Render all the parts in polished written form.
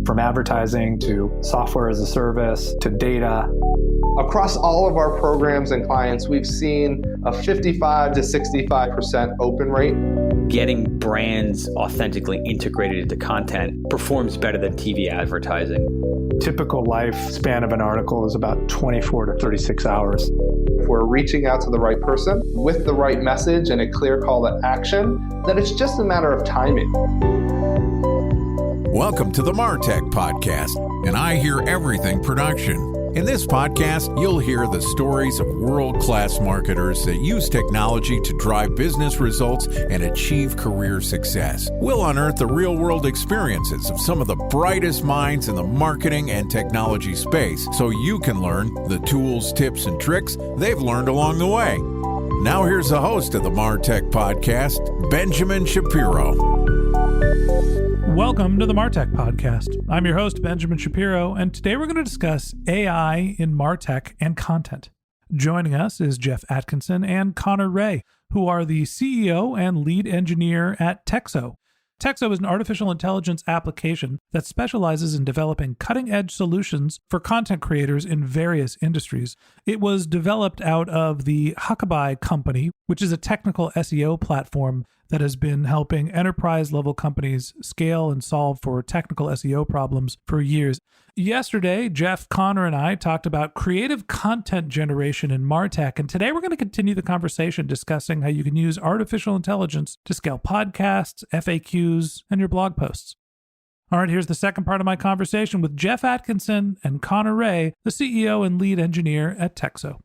From advertising to software as a service to data. Across all of our programs and clients, we've seen a 55 to 65% open rate. Getting brands authentically integrated into content performs better than TV advertising. Typical lifespan of an article is about 24 to 36 hours. If we're reaching out to the right person with the right message and a clear call to action, then it's just a matter of timing. Welcome to the MarTech Podcast, and I Hear Everything production. In this podcast, you'll hear the stories of world-class marketers that use technology to drive business results and achieve career success. We'll unearth the real-world experiences of some of the brightest minds in the marketing and technology space so you can learn the tools, tips, and tricks they've learned along the way. Now here's the host of the MarTech Podcast, Benjamin Shapiro. Welcome to the MarTech Podcast. I'm your host, Benjamin Shapiro, and today we're going to discuss AI in MarTech and content. Joining us is Geoff Atkinson and Connor Ray, who are the CEO and lead engineer at Texo. Texo is an artificial intelligence application that specializes in developing cutting-edge solutions for content creators in various industries. It was developed out of the Huckabee company, which is a technical SEO platform that has been helping enterprise-level companies scale and solve for technical SEO problems for years. Yesterday, Geoff, Connor, and I talked about creative content generation in MarTech, and today we're going to continue the conversation discussing how you can use artificial intelligence to scale podcasts, FAQs, and your blog posts. All right, here's the second part of my conversation with Geoff Atkinson and Connor Ray, the CEO and lead engineer at Texo.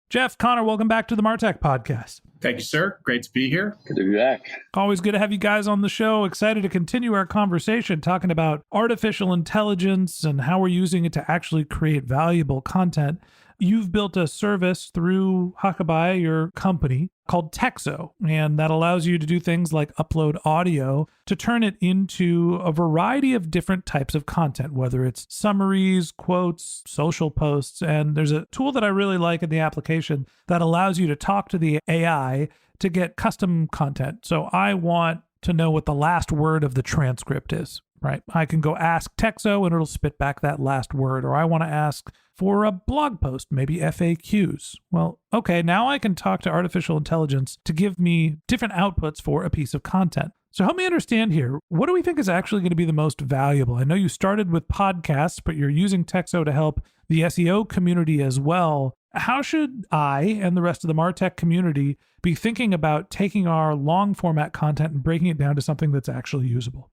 Geoff, Connor, welcome back to the MarTech Podcast. Thank you, sir. Great to be here. Good to be back. Always good to have you guys on the show. Excited to continue our conversation talking about artificial intelligence and how we're using it to actually create valuable content. You've built a service through Huckabee, your company, called Texo, and that allows you to do things like upload audio to turn it into a variety of different types of content, whether it's summaries, quotes, social posts. And there's a tool that I really like in the application that allows you to talk to the AI to get custom content. So I want to know what the last word of the transcript is. Right. I can go ask Texo and it'll spit back that last word. Or I want to ask for a blog post, maybe FAQs. Well, okay, now I can talk to artificial intelligence to give me different outputs for a piece of content. So help me understand here, what do we think is actually going to be the most valuable? I know you started with podcasts, but you're using Texo to help the SEO community as well. How should I and the rest of the MarTech community be thinking about taking our long format content and breaking it down to something that's actually usable?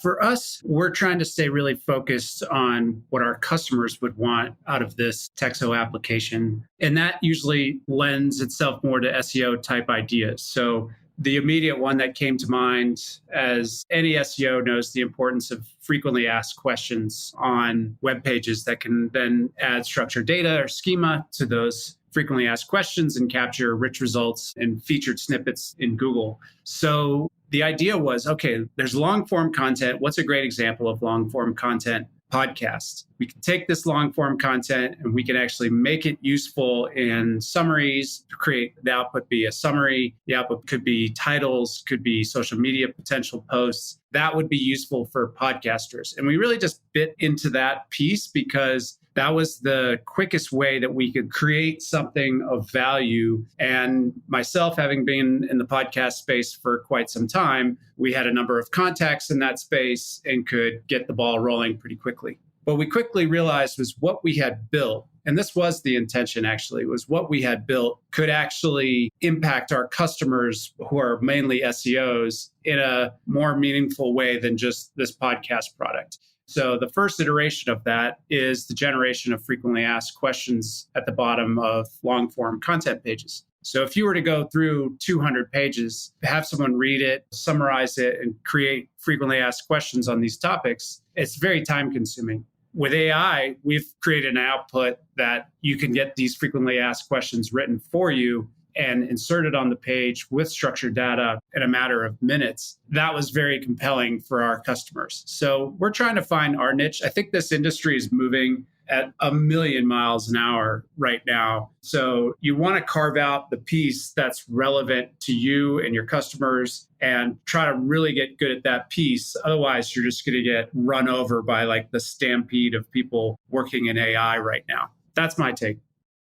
For us, we're trying to stay really focused on what our customers would want out of this Texo application. And that usually lends itself more to SEO type ideas. So the immediate one that came to mind, as any SEO knows the importance of frequently asked questions on web pages that can then add structured data or schema to those frequently asked questions and capture rich results and featured snippets in Google. So the idea was, okay, there's long form content. What's a great example of long form content? Podcasts. We can take this long form content and we can actually make it useful in summaries to create the output be a summary. The output could be titles, could be social media potential posts. That would be useful for podcasters. And we really just bit into that piece because that was the quickest way that we could create something of value. And myself, having been in the podcast space for quite some time, we had a number of contacts in that space and could get the ball rolling pretty quickly. What we quickly realized was what we had built, and this was the intention actually, was what we had built could actually impact our customers who are mainly SEOs in a more meaningful way than just this podcast product. So the first iteration of that is the generation of frequently asked questions at the bottom of long form content pages. So if you were to go through 200 pages, have someone read it, summarize it, and create frequently asked questions on these topics, it's very time consuming. With AI, we've created an output that you can get these frequently asked questions written for you and inserted on the page with structured data in a matter of minutes. That was very compelling for our customers. So we're trying to find our niche. I think this industry is moving at 1,000,000 miles an hour right now. So you want to carve out the piece that's relevant to you and your customers and try to really get good at that piece. Otherwise, you're just going to get run over by like the stampede of people working in AI right now. That's my take.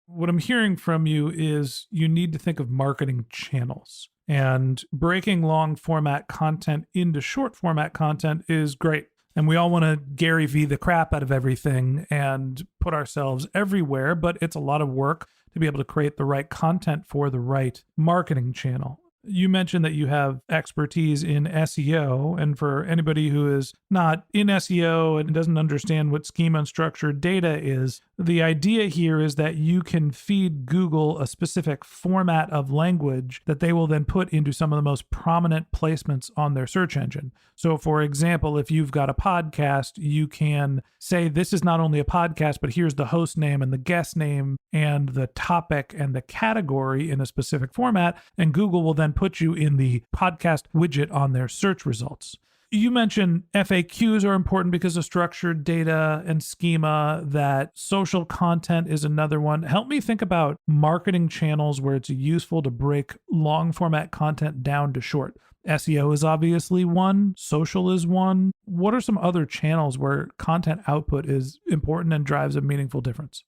What I'm hearing from you is you need to think of marketing channels, and breaking long format content into short format content is great. And we all want to Gary V the crap out of everything and put ourselves everywhere, but it's a lot of work to be able to create the right content for the right marketing channel. You mentioned that you have expertise in SEO, and for anybody who is not in SEO and doesn't understand what schema and structured data is, the idea here is that you can feed Google a specific format of language that they will then put into some of the most prominent placements on their search engine. So for example, if you've got a podcast, you can say this is not only a podcast, but here's the host name and the guest name and the topic and the category in a specific format, and Google will then put you in the podcast widget on their search results. You mentioned FAQs are important because of structured data and schema, that social content is another one. Help me think about marketing channels where it's useful to break long format content down to short. SEO is obviously one, social is one. What are some other channels where content output is important and drives a meaningful difference?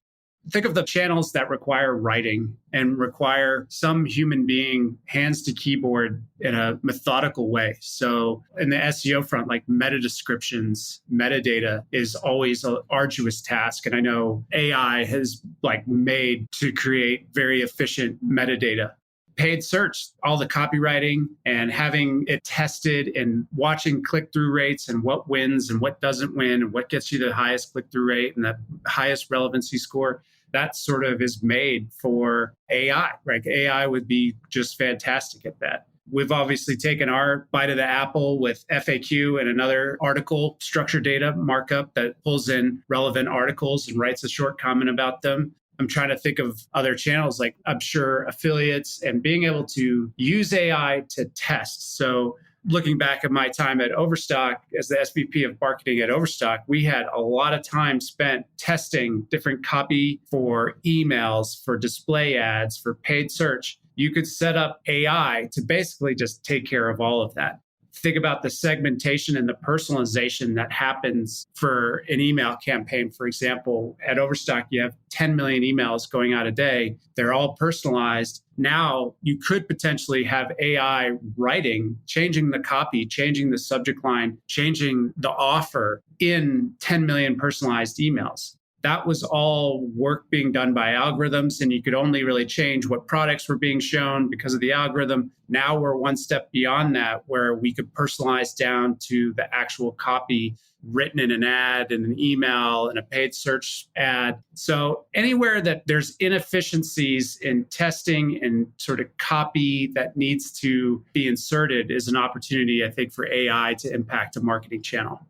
Think of the channels that require writing and require some human being hands to keyboard in a methodical way. So in the SEO front, like meta descriptions, metadata is always an arduous task. And I know AI has made to create very efficient metadata. Paid search, all the copywriting and having it tested and watching click-through rates and what wins and what doesn't win and what gets you the highest click-through rate and the highest relevancy score. That sort of is made for AI, right? AI would be just fantastic at that. We've obviously taken our bite of the apple with FAQ and another article structured data markup that pulls in relevant articles and writes a short comment about them. I'm trying to think of other channels, like I'm sure affiliates and being able to use AI to test. So looking back at my time at Overstock as the SVP of marketing at Overstock, we had a lot of time spent testing different copy for emails, for display ads, for paid search. You could set up AI to basically just take care of all of that. Think about the segmentation and the personalization that happens for an email campaign. For example, at Overstock, you have 10 million emails going out a day. They're all personalized. Now you could potentially have AI writing, changing the copy, changing the subject line, changing the offer in 10 million personalized emails. That was all work being done by algorithms, and you could only really change what products were being shown because of the algorithm. Now we're one step beyond that, where we could personalize down to the actual copy written in an ad, and an email, and a paid search ad. So anywhere that there's inefficiencies in testing and sort of copy that needs to be inserted is an opportunity, I think, for AI to impact a marketing channel.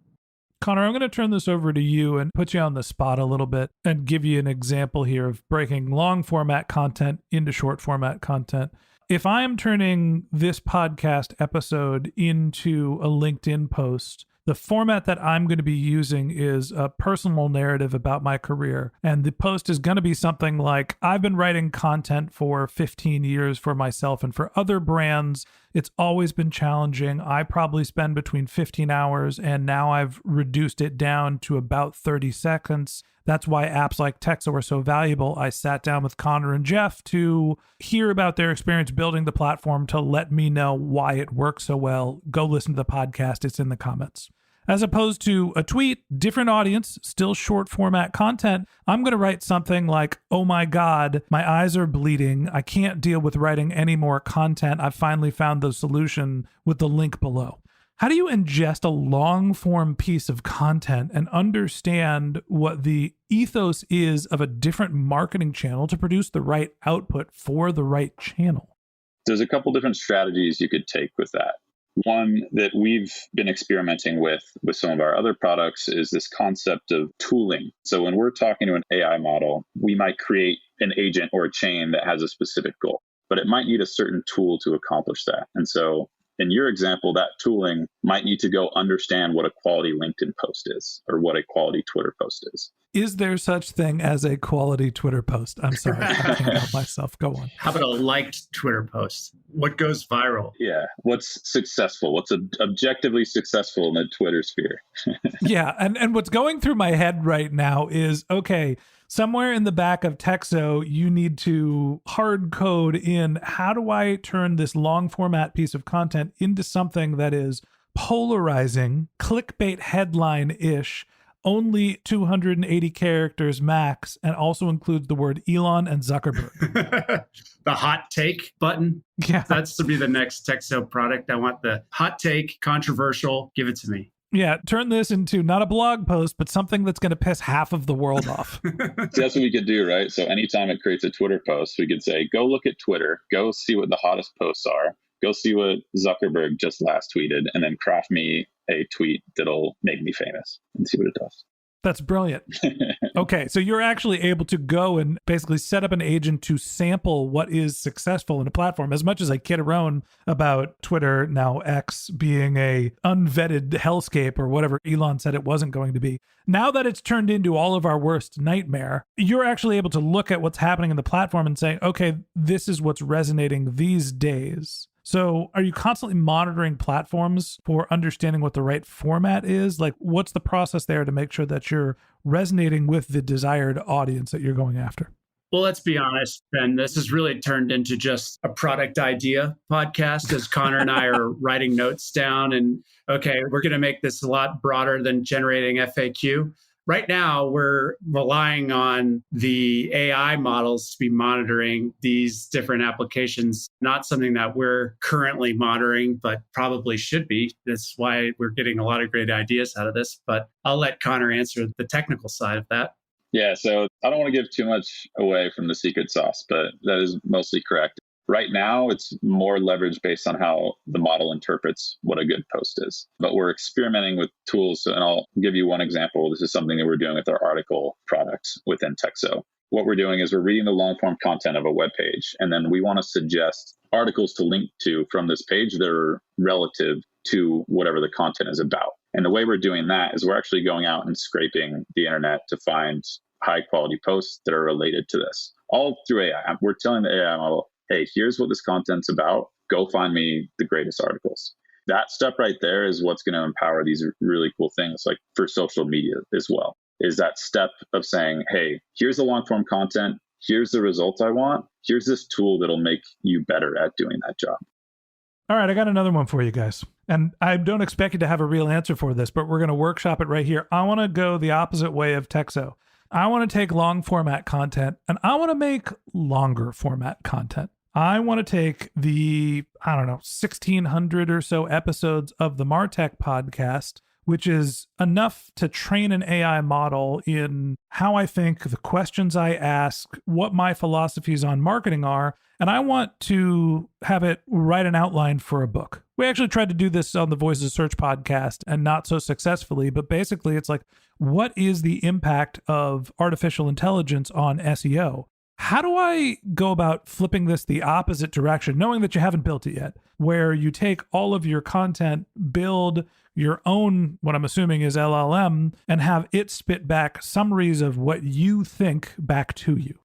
Connor, I'm going to turn this over to you and put you on the spot a little bit and give you an example here of breaking long format content into short format content. If I'm turning this podcast episode into a LinkedIn post, the format that I'm going to be using is a personal narrative about my career. And the post is going to be something like, I've been writing content for 15 years for myself and for other brands. It's always been challenging. I probably spend between 15 hours, and now I've reduced it down to about 30 seconds. That's why apps like Texo are so valuable. I sat down with Connor and Geoff to hear about their experience building the platform to let me know why it works so well. Go listen to the podcast. It's in the comments. As opposed to a tweet, different audience, still short format content, I'm going to write something like, oh my God, my eyes are bleeding. I can't deal with writing any more content. I've finally found the solution with the link below. How do you ingest a long form piece of content and understand what the ethos is of a different marketing channel to produce the right output for the right channel? There's a couple different strategies you could take with that. One that we've been experimenting with some of our other products is this concept of tooling. So when we're talking to an AI model, we might create an agent or a chain that has a specific goal, but it might need a certain tool to accomplish that. And so in your example, that tooling might need to go understand what a quality LinkedIn post is or what a quality Twitter post is. Is there such thing as a quality Twitter post? I'm sorry, I can't help myself. Go on. How about a liked Twitter post? What goes viral? Yeah. What's successful? What's objectively successful in the Twitter sphere? Yeah. And what's going through my head right now is, okay, somewhere in the back of Texo, you need to hard code in, how do I turn this long format piece of content into something that is polarizing, clickbait headline-ish, only 280 characters max, and also includes the word Elon and Zuckerberg. The hot take button. Yeah. That's to be the next Texo product. I want the hot take, controversial, give it to me. Yeah, turn this into not a blog post, but something that's going to piss half of the world off. So that's what we could do, right? So anytime it creates a Twitter post, we could say, go look at Twitter, go see what the hottest posts are, go see what Zuckerberg just last tweeted, and then craft me a tweet that'll make me famous and see what it does. That's brilliant. Okay, so you're actually able to go and basically set up an agent to sample what is successful in a platform. As much as I kid around about Twitter, now X, being a unvetted hellscape or whatever Elon said it wasn't going to be, now that it's turned into all of our worst nightmare, you're actually able to look at what's happening in the platform and say, okay, this is what's resonating these days. So are you constantly monitoring platforms for understanding what the right format is? Like, what's the process there to make sure that you're resonating with the desired audience that you're going after? Well, let's be honest, Ben, this has really turned into just a product idea podcast as Connor and I are writing notes down and, okay, we're going to make this a lot broader than generating FAQ. Right now, we're relying on the AI models to be monitoring these different applications, not something that we're currently monitoring, but probably should be. That's why we're getting a lot of great ideas out of this. But I'll let Connor answer the technical side of that. Yeah, so I don't want to give too much away from the secret sauce, but that is mostly correct. Right now, it's more leveraged based on how the model interprets what a good post is. But we're experimenting with tools, and I'll give you one example. This is something that we're doing with our article product within Texo. What we're doing is we're reading the long-form content of a web page, and then we want to suggest articles to link to from this page that are relative to whatever the content is about. And the way we're doing that is we're actually going out and scraping the internet to find high-quality posts that are related to this, all through AI. We're telling the AI model, hey, here's what this content's about. Go find me the greatest articles. That step right there is what's going to empower these really cool things, like for social media as well, is that step of saying, hey, here's the long form content. Here's the result I want. Here's this tool that'll make you better at doing that job. All right, I got another one for you guys. And I don't expect you to have a real answer for this, but we're going to workshop it right here. I want to go the opposite way of Texo. I want to take long format content and I want to make longer format content. I want to take the, 1,600 or so episodes of the MarTech podcast, which is enough to train an AI model in how I think, the questions I ask, what my philosophies on marketing are, and I want to have it write an outline for a book. We actually tried to do this on the Voices Search podcast and not so successfully, but basically it's like, what is the impact of artificial intelligence on SEO? How do I go about flipping this the opposite direction, knowing that you haven't built it yet, where you take all of your content, build your own, what I'm assuming is LLM, and have it spit back summaries of what you think back to you?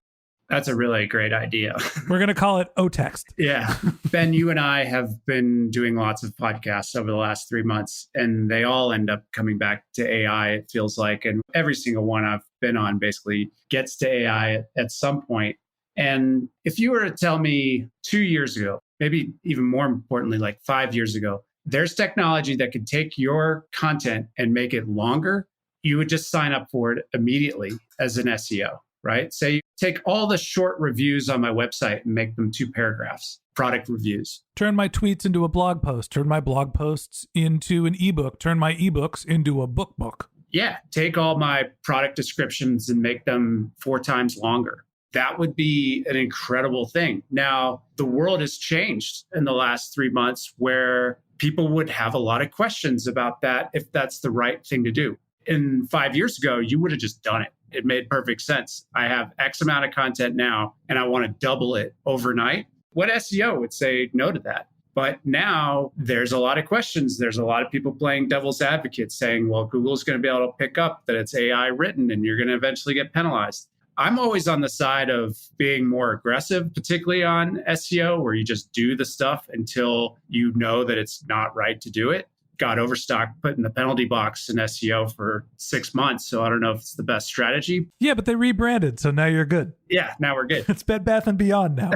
That's a really great idea. We're going to call it O-Text. Yeah. Ben, you and I have been doing lots of podcasts over the last 3 months, and they all end up coming back to AI, it feels like. And every single one I've been on basically gets to AI at some point. And if you were to tell me 2 years ago, maybe even more importantly, like 5 years ago, there's technology that could take your content and make it longer, you would just sign up for it immediately as an SEO, right? Say you take all the short reviews on my website and make them 2 paragraphs, product reviews. Turn my tweets into a blog post, turn my blog posts into an ebook, turn my ebooks into a book. Yeah, take all my product descriptions and make them 4 times longer. That would be an incredible thing. Now, the world has changed in the last 3 months where people would have a lot of questions about that if that's the right thing to do. And 5 years ago, you would have just done it. It made perfect sense. I have X amount of content now, and I want to double it overnight. What SEO would say no to that? But now there's a lot of questions. There's a lot of people playing devil's advocate saying, well, Google's going to be able to pick up that it's AI written and you're going to eventually get penalized. I'm always on the side of being more aggressive, particularly on SEO, where you just do the stuff until you know that it's not right to do it. Got overstocked, put in the penalty box in SEO for 6 months. So I don't know if it's the best strategy. Yeah, but they rebranded. So now you're good. Yeah, now we're good. It's Bed Bath & Beyond now.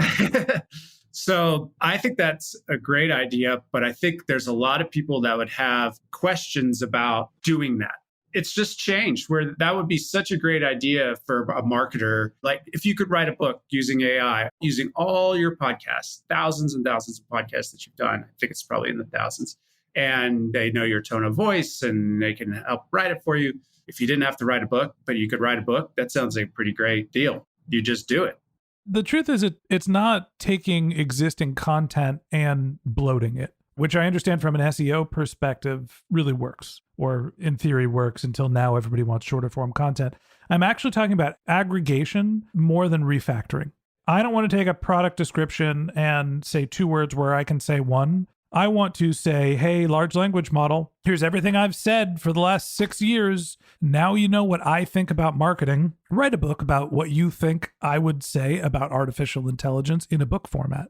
So I think that's a great idea, but I think there's a lot of people that would have questions about doing that. It's just changed where that would be such a great idea for a marketer. Like if you could write a book using AI, using all your podcasts, thousands and thousands of podcasts that you've done. I think it's probably in the thousands. And they know your tone of voice and they can help write it for you. If you didn't have to write a book, but you could write a book, that sounds like a pretty great deal. You just do it. The truth is it's not taking existing content and bloating it, which I understand from an SEO perspective really works, or in theory works until now everybody wants shorter form content. I'm actually talking about aggregation more than refactoring. I don't want to take a product description and say 2 words where I can say one. I want to say, hey, large language model, here's everything I've said for the last 6 years. Now you know what I think about marketing. Write a book about what you think I would say about artificial intelligence in a book format.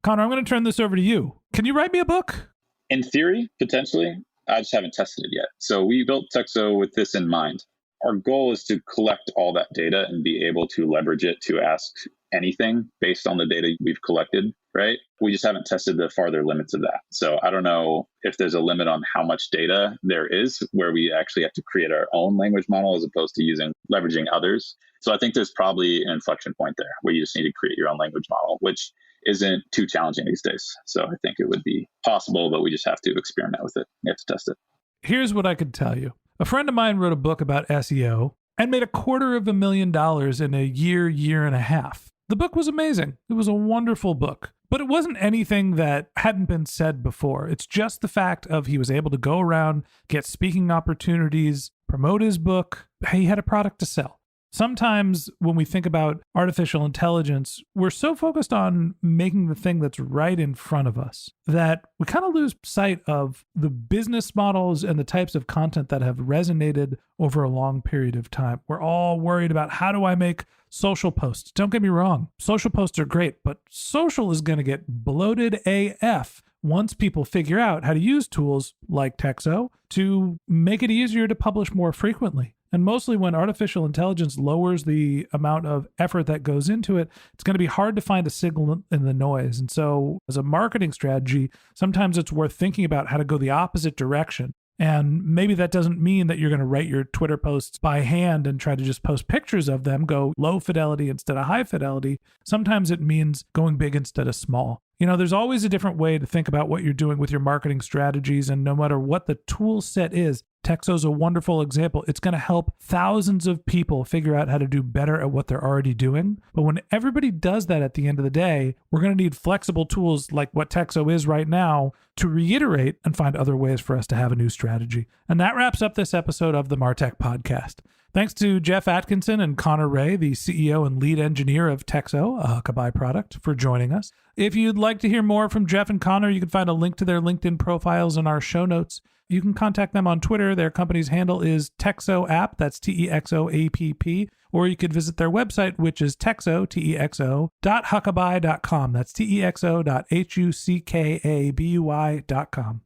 Connor, I'm going to turn this over to you. Can you write me a book? In theory, potentially. I just haven't tested it yet. So we built Texo with this in mind. Our goal is to collect all that data and be able to leverage it to ask anything based on the data we've collected, right? We just haven't tested the farther limits of that. So I don't know if there's a limit on how much data there is where we actually have to create our own language model as opposed to leveraging others. So I think there's probably an inflection point there where you just need to create your own language model, which isn't too challenging these days. So I think it would be possible, but we just have to experiment with it. We have to test it. Here's what I could tell you. A friend of mine wrote a book about SEO and made $250,000 in a year and a half. The book was amazing. It was a wonderful book, but it wasn't anything that hadn't been said before. It's just the fact of he was able to go around, get speaking opportunities, promote his book. He had a product to sell. Sometimes when we think about artificial intelligence, we're so focused on making the thing that's right in front of us that we kind of lose sight of the business models and the types of content that have resonated over a long period of time. We're all worried about how do I make social posts? Don't get me wrong. Social posts are great, but social is going to get bloated AF once people figure out how to use tools like Texo to make it easier to publish more frequently. And mostly when artificial intelligence lowers the amount of effort that goes into it, it's going to be hard to find a signal in the noise. And so as a marketing strategy, sometimes it's worth thinking about how to go the opposite direction. And maybe that doesn't mean that you're going to write your Twitter posts by hand and try to just post pictures of them, go low fidelity instead of high fidelity. Sometimes it means going big instead of small. You know, there's always a different way to think about what you're doing with your marketing strategies. And no matter what the tool set is, Texo's a wonderful example. It's going to help thousands of people figure out how to do better at what they're already doing. But when everybody does that at the end of the day, we're going to need flexible tools like what Texo is right now to reiterate and find other ways for us to have a new strategy. And that wraps up this episode of the Martech Podcast. Thanks to Geoff Atkinson and Connor Ray, the CEO and lead engineer of Texo, a Huckabye product, for joining us. If you'd like to hear more from Geoff and Connor, you can find a link to their LinkedIn profiles in our show notes. You can contact them on Twitter. Their company's handle is TexoApp, that's TexoApp, or you could visit their website, which is Texo, texo.huckabye.com. That's texo.huckabui.com.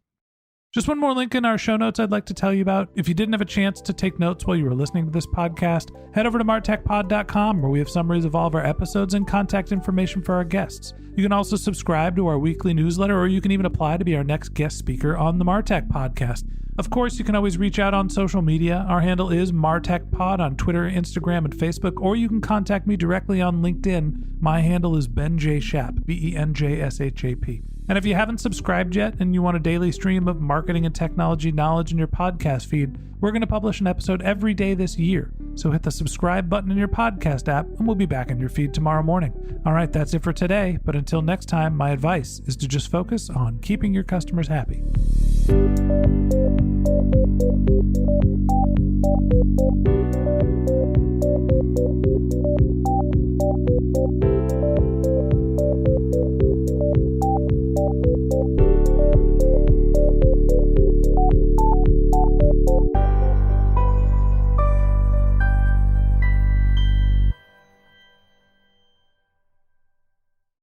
Just one more link in our show notes I'd like to tell you about. If you didn't have a chance to take notes while you were listening to this podcast, head over to martechpod.com where we have summaries of all of our episodes and contact information for our guests. You can also subscribe to our weekly newsletter, or you can even apply to be our next guest speaker on the Martech Podcast. Of course, you can always reach out on social media. Our handle is MartechPod on Twitter, Instagram, and Facebook, or you can contact me directly on LinkedIn. My handle is Ben J. Shap, BenJShap. And if you haven't subscribed yet and you want a daily stream of marketing and technology knowledge in your podcast feed, we're going to publish an episode every day this year. So hit the subscribe button in your podcast app and we'll be back in your feed tomorrow morning. All right, that's it for today. But until next time, my advice is to just focus on keeping your customers happy.